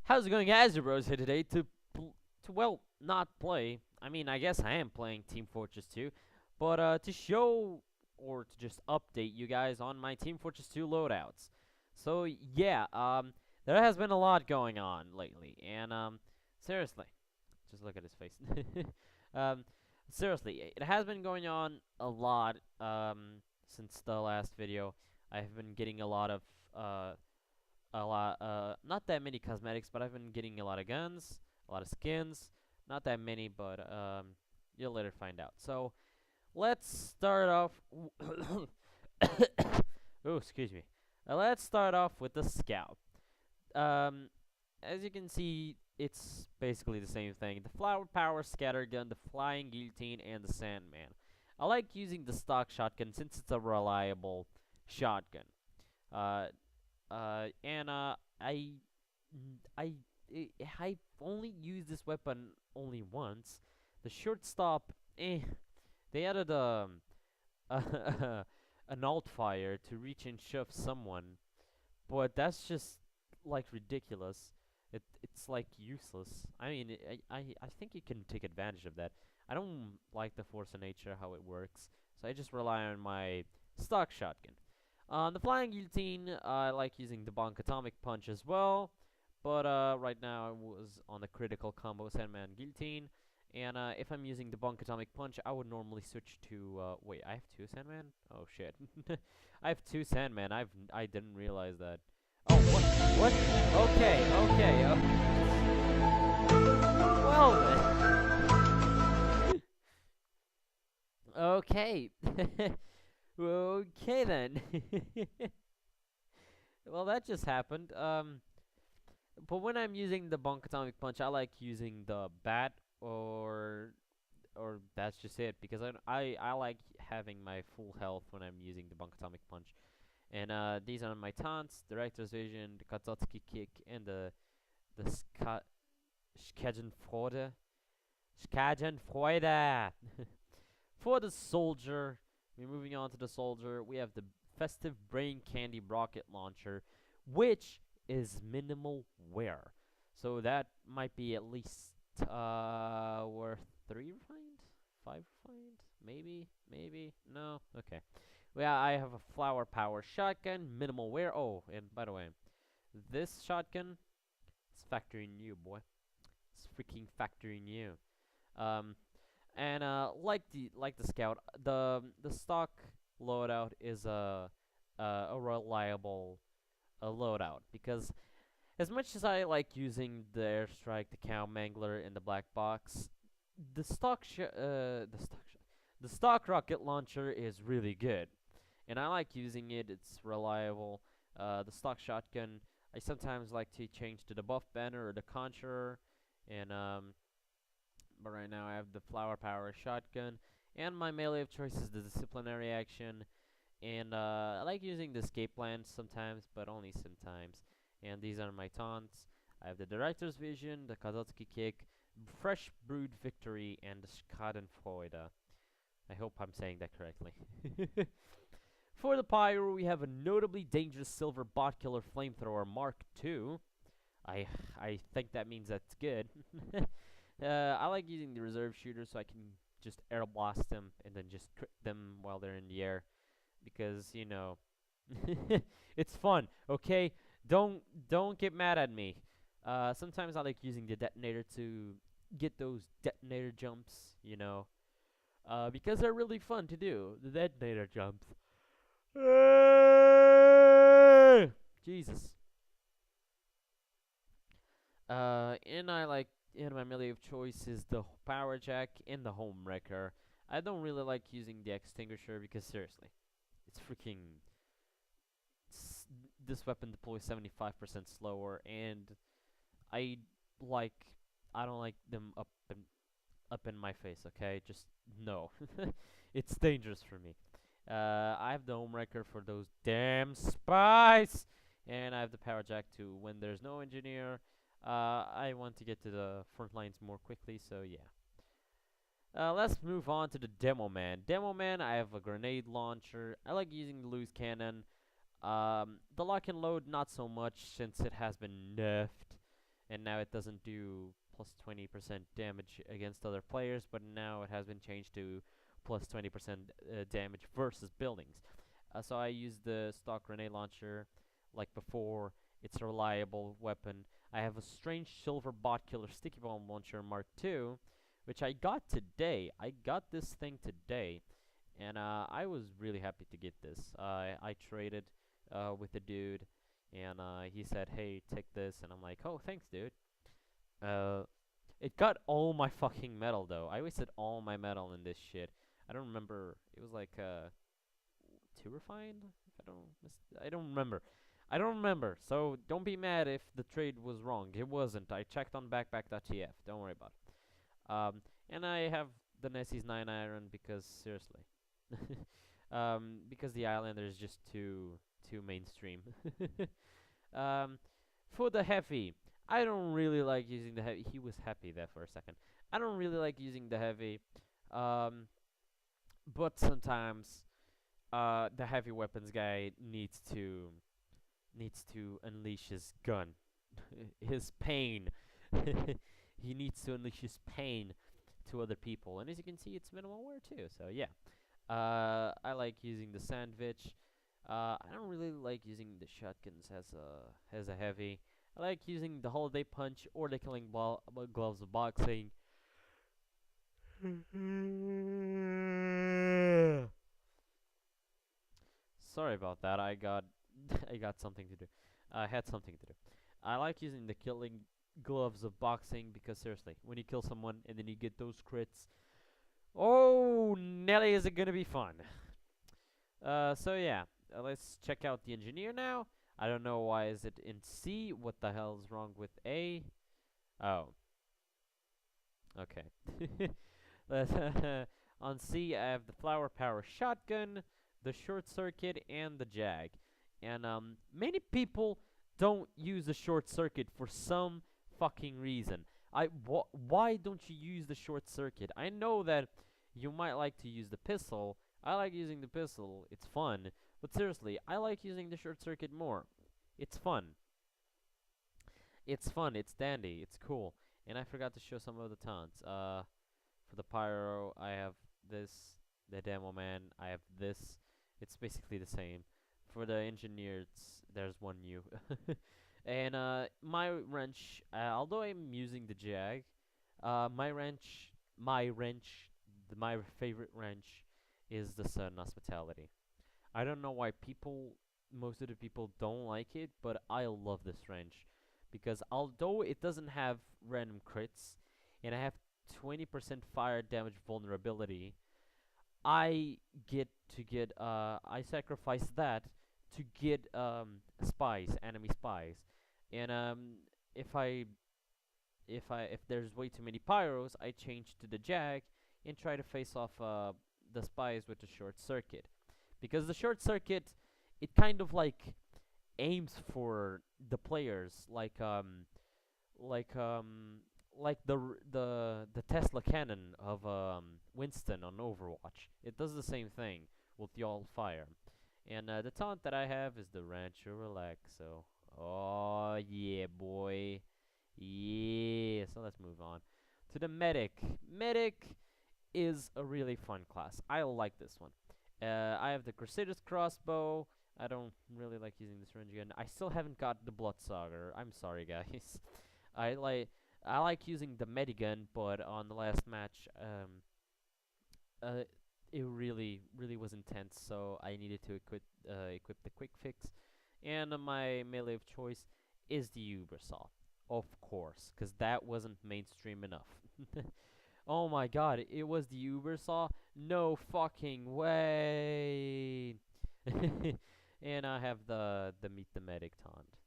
How's it going, guys? Rose here today well, not play. I mean, I guess I am playing Team Fortress 2, but to show or to just update you guys on my Team Fortress 2 loadouts. So yeah, there has been a lot going on lately, and seriously, just look at his face. um, seriously, it has been going on a lot since the last video. I've been getting not that many cosmetics, but I've been getting a lot of guns, a lot of skins. Not that many, but you'll later find out. So let's start off. Oh, excuse me. Let's start off with the scout. As you can see, it's basically the same thing. The flower power scatter gun, the flying guillotine, and the sandman. I like using the stock shotgun since it's a reliable shotgun. Uh, and I I only used this weapon only once. The shortstop, they added an alt fire to reach and shove someone, but that's just like ridiculous. It's like useless. I mean, I think you can take advantage of that. I don't like the force of nature how it works, so I just rely on my stock shotgun. The flying guillotine, I like using the bonk atomic punch as well, but right now I was on the critical combo Sandman guillotine, and if I'm using the bonk atomic punch, I would normally switch to wait, I have two Sandman? Oh shit, I have two Sandman. I didn't realize that. Oh what? What? Okay, okay. Well then. Okay. Okay then. Well, that just happened. But when I'm using the bonk atomic punch, I like using the bat or that's just it because I like having my full health when I'm using the bonk atomic punch. And these are my taunts, director's vision, the Kazatsuki kick, and the Schadenfreude. Schadenfreude. For the soldier, we're moving on to the soldier. We have the festive brain candy rocket launcher, which is minimal wear. So that might be at least worth 3 refined? 5 refined? Maybe? No? Okay. Well, I have a flower power shotgun, minimal wear. Oh, and by the way, this shotgun is factory new, boy. It's freaking factory new. Um, and like the scout, the stock loadout is a reliable loadout because as much as I like using the airstrike, the cow mangler, and the black box, the the stock rocket launcher is really good, and I like using it. It's reliable. The stock shotgun, I sometimes like to change to the buff banner or the conjurer, and but right now I have the flower power shotgun, and my melee of choice is the disciplinary action, and I like using the escape lance sometimes, but only sometimes. And these are my taunts. I have the director's vision, the Kazatsuki kick, fresh brewed victory, and the Schadenfreude. I hope I'm saying that correctly. For the Pyro, we have a notably dangerous silver bot killer flamethrower Mark II. I think that means that's good. I like using the reserve shooter so I can just air blast them and then just crit them while they're in the air because you know it's fun. Okay, don't get mad at me. Sometimes I like using the detonator to get those detonator jumps. Because they're really fun to do. The detonator jumps. Jesus. And my melee of choice is the power jack and the home wrecker. I don't really like using the extinguisher because seriously, it's freaking. This weapon deploys 75% slower, and I like. I don't like them up in my face. Okay, just no. It's dangerous for me. I have the home wrecker for those damn spies, and I have the power jack too. When there's no engineer, I want to get to the front lines more quickly, so yeah. Let's move on to the Demo Man. Demo Man, I have a grenade launcher. I like using the loose cannon. The lock and load, not so much since it has been nerfed. and now it doesn't do plus 20% damage against other players, but now it has been changed to plus 20% damage versus buildings. So I use the stock grenade launcher like before. It's a reliable weapon. I have a strange silver bot killer sticky bomb launcher Mark II, which I got today. I got this thing today, and I was really happy to get this. I traded with the dude, and he said, "Hey, take this," and I'm like, "Oh, thanks, dude." Uh, it got all my fucking metal though. I wasted all my metal in this shit. I don't remember. It was like 2 refined. If I don't remember. I don't remember. So don't be mad if the trade was wrong. It wasn't. I checked on backpack.tf. Don't worry about it. And I have the Nessie's 9 iron because seriously, because the Islander is just too mainstream. um, for the heavy, I don't really like using the heavy. He was happy there for a second. I don't really like using the heavy, um, but sometimes the heavy weapons guy needs to unleash his gun, his pain. He needs to unleash his pain to other people, and as you can see, it's minimal wear too. So yeah, I like using the sandwich. I don't really like using the shotguns as a heavy. I like using the holiday punch or the killing gloves of boxing. Sorry about that. I got I got something to do. I had something to do. I like using the killing gloves of boxing because seriously, when you kill someone and then you get those crits, oh Nelly, is it gonna be fun? So yeah, let's check out the engineer now. I don't know why is it in C. What the hell is wrong with A? Oh, okay. Let's on C, I have the flower power shotgun, the short circuit, and the jag. And many people don't use the short circuit for some fucking reason. Why don't you use the short circuit? I know that you might like to use the pistol. I like using the pistol. It's fun. But seriously, I like using the short circuit more. It's fun. It's fun. It's dandy. It's cool. And I forgot to show some of the taunts. For the Pyro, I have this. The Demo Man, I have this. It's basically the same. For the Engineer, there's one new. And my wrench, although I'm using the Jag, my favorite wrench is the Sun Hospitality. I don't know why most of the people don't like it, but I love this wrench because although it doesn't have random crits, and I have 20% fire damage vulnerability, I I sacrifice that to get enemy spies, and if there's way too many pyros, I change to the Jag and try to face off the spies with the short circuit, because the short circuit, it kind of like aims for the players like um like the Tesla cannon of Winston on Overwatch. It does the same thing with the all fire. And the taunt that I have is the Rancho Relaxo. Oh yeah, boy. Yeah. So let's move on to the medic. Medic is a really fun class. I like this one. I have the Crusader's crossbow. I don't really like using this range again. I still haven't got the Bloodsucker. I'm sorry, guys. I like I like using the Medigun, but on the last match, uh, it really was intense. So I needed to equip the quick fix, and my melee of choice is the Ubersaw, of course, because that wasn't mainstream enough. Oh my god, it was the Ubersaw? No fucking way! And I have the Meet the Medic taunt,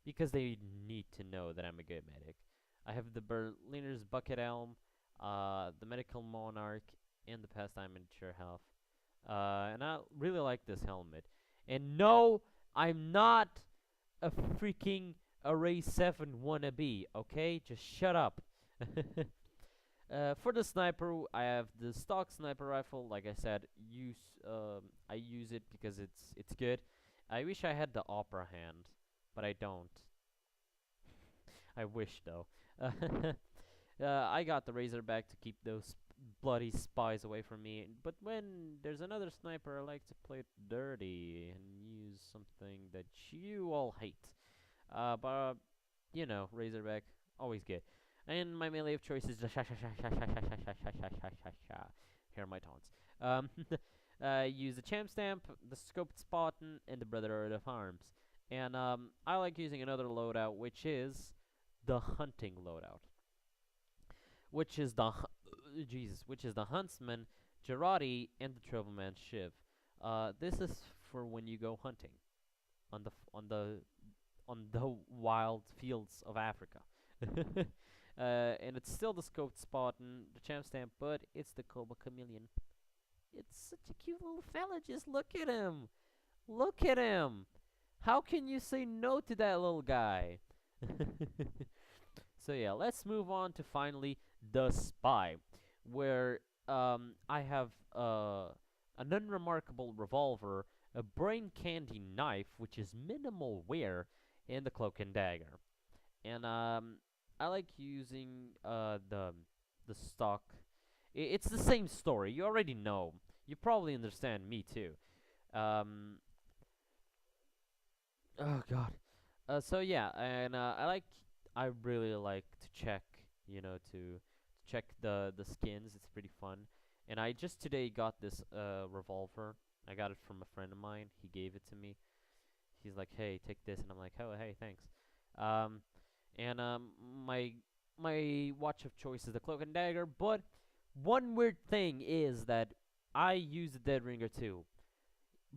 because they need to know that I'm a good medic. I have the Berliner's Bucket Elm, the Medical Monarch, and the Pastime Ensure Health. And I really like this helmet. And no, I'm not a freaking Array 7 wannabe, okay? Just shut up. For the sniper, I have the stock sniper rifle. Like I said, I use it because it's good. I wish I had the opera hand, but I don't. I wish though. I got the Razorback to keep those bloody spies away from me. But when there's another sniper, I like to play it dirty and use something that you all hate. But you know, Razorback always good. And my melee of choice is the sha sha sha sha sha sha sha sha sha sha sha sha sha. Here are my taunts. Use the Champ Stamp, the Scoped Spartan, and the Brotherhood of Arms. And I like using another loadout, which is the Hunting loadout, which is the which is the Huntsman, Girardi, and the Travelman Shiv. This is for when you go hunting on the wild fields of Africa. And it's still the Scoped Spartan, the Champ Stamp, but it's the Cobra Chameleon. It's such a cute little fella. Just look at him. Look at him. How can you say no to that little guy? So yeah, let's move on to finally the Spy, where I have an unremarkable revolver, a brain candy knife, which is minimal wear, and the cloak and dagger. And I like using the stock. It's the same story. You already know. You probably understand me too. Um, oh God. So yeah, and I really like to check, to check the skins. It's pretty fun. And I just today got this revolver. I got it from a friend of mine. He gave it to me. He's like, "Hey, take this," and I'm like, "Oh, hey, thanks." Um, and my watch of choice is the cloak and dagger. But one weird thing is that I use the dead ringer too,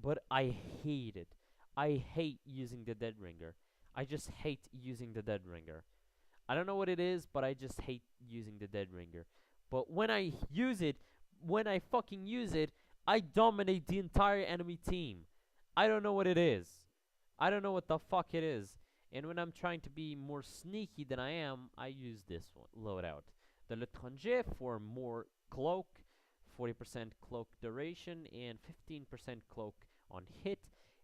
but I hate it. I hate using the dead ringer. I just hate using the dead ringer. I don't know what it is, but I just hate using the dead ringer. But when I use it, when I fucking use it, I dominate the entire enemy team. I don't know what it is. I don't know what the fuck it is. And when I'm trying to be more sneaky than I am, I use this one loadout. The L'étranger for more cloak, 40% cloak duration, and 15% cloak on hit.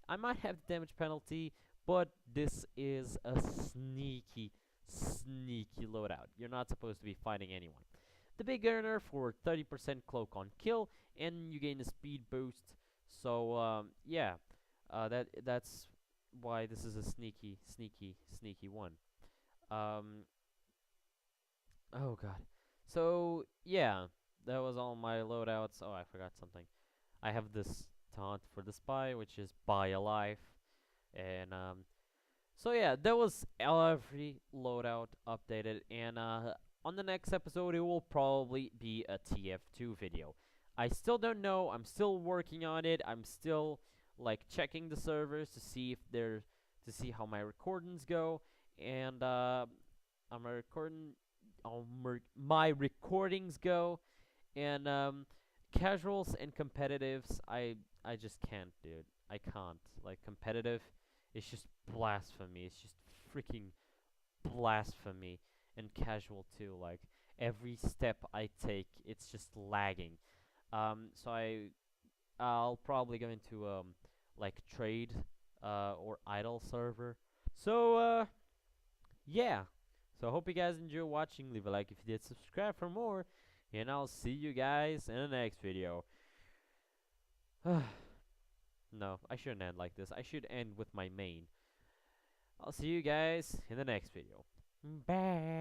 I might have damage penalty, but this is a sneaky loadout. You're not supposed to be fighting anyone. The Big Earner for 30% cloak on kill, and you gain a speed boost. So yeah, that's why this is a sneaky one. Um, oh god. So yeah, that was all my loadouts. Oh, I forgot something. I have this taunt for the Spy, which is buy a life, and so yeah, that was every loadout updated, and on the next episode it will probably be a TF2 video. I still don't know. I'm still working on it. I'm still like checking the servers to see if they're to see how my recordings go, and on my my recordings go, and casuals and competitives. I just can't, dude. I can't. Like competitive, it's just blasphemy. It's just freaking blasphemy. And casual too. Like every step I take, it's just lagging. So I'll probably go into like trade or idle server. So yeah. So I hope you guys enjoy watching. Leave a like if you did. Subscribe for more, and I'll see you guys in the next video. No, I shouldn't end like this. I should end with my main. I'll see you guys in the next video. Bye.